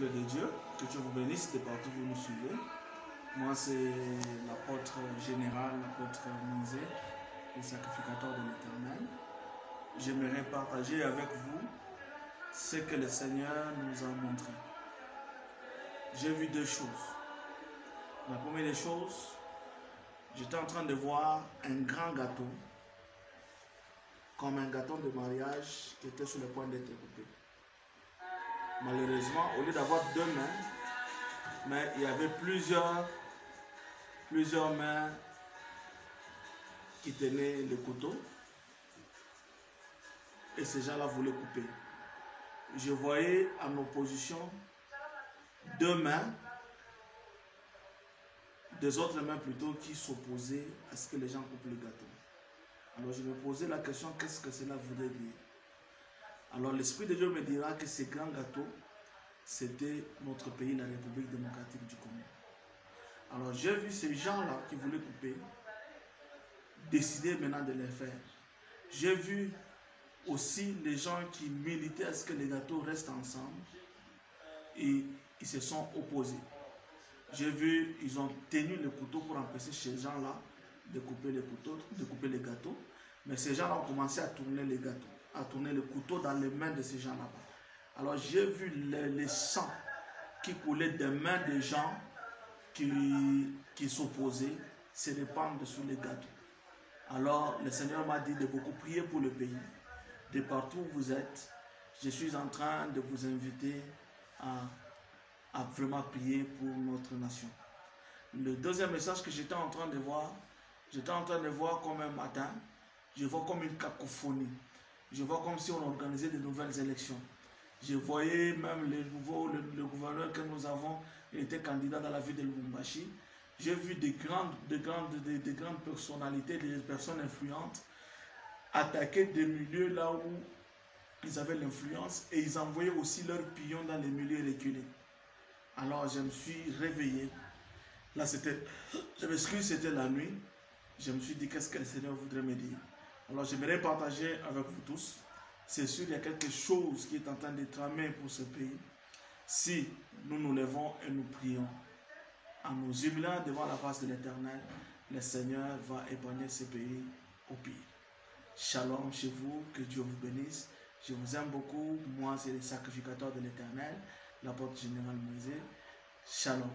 peuple de Dieu, que Dieu vous bénisse de partout où vous nous suivez. Moi, c'est l'apôtre général, l'apôtre Moïse, le sacrificateur de l'Éternel. J'aimerais partager avec vous ce que le Seigneur nous a montré. J'ai vu deux choses. La première des choses, j'étais en train de voir un grand gâteau, comme un gâteau de mariage qui était sur le point d'être coupé. Malheureusement, au lieu d'avoir deux mains, mais il y avait plusieurs mains qui tenaient le couteau et ces gens-là voulaient couper. Je voyais en opposition deux mains, des autres mains plutôt, qui s'opposaient à ce que les gens coupent le gâteau. Alors je me posais la question, qu'est-ce que cela voudrait dire? Alors l'Esprit de Dieu me dira que ces grands gâteaux, c'était notre pays, la République démocratique du Congo. Alors j'ai vu ces gens-là qui voulaient couper, décider maintenant de les faire. J'ai vu aussi les gens qui militaient à ce que les gâteaux restent ensemble et ils se sont opposés. J'ai vu, ils ont tenu le couteau pour empêcher ces gens-là de couper les gâteaux. Mais ces gens-là ont commencé à tourner les gâteaux, à tourner le couteau dans les mains de ces gens-là. Alors j'ai vu les sangs qui coulaient des mains des gens qui s'opposaient se répandre sur les gâteaux. Alors le Seigneur m'a dit de beaucoup prier pour le pays. De partout où vous êtes, je suis en train de vous inviter à vraiment prier pour notre nation. Le deuxième message que j'étais en train de voir comme un matin, je vois comme une cacophonie. Je vois comme si on organisait de nouvelles élections. Je voyais même le gouverneur que nous avons, il était candidat dans la ville de Lubumbashi. J'ai vu des grandes personnalités, des personnes influentes attaquer des milieux là où ils avaient l'influence et ils envoyaient aussi leurs pions dans les milieux reculés. Alors je me suis réveillé. Là je m'excuse, c'était la nuit. Je me suis dit qu'est-ce que le Seigneur voudrait me dire. Alors j'aimerais partager avec vous tous. C'est sûr, il y a quelque chose qui est en train de tramer pour ce pays. Si nous nous levons et nous prions, en nous humiliant devant la face de l'Éternel, le Seigneur va épargner ce pays au pire. Shalom chez vous, que Dieu vous bénisse. Je vous aime beaucoup. Moi, c'est le sacrificateur de l'Éternel, l'apôtre général Moïse. Shalom.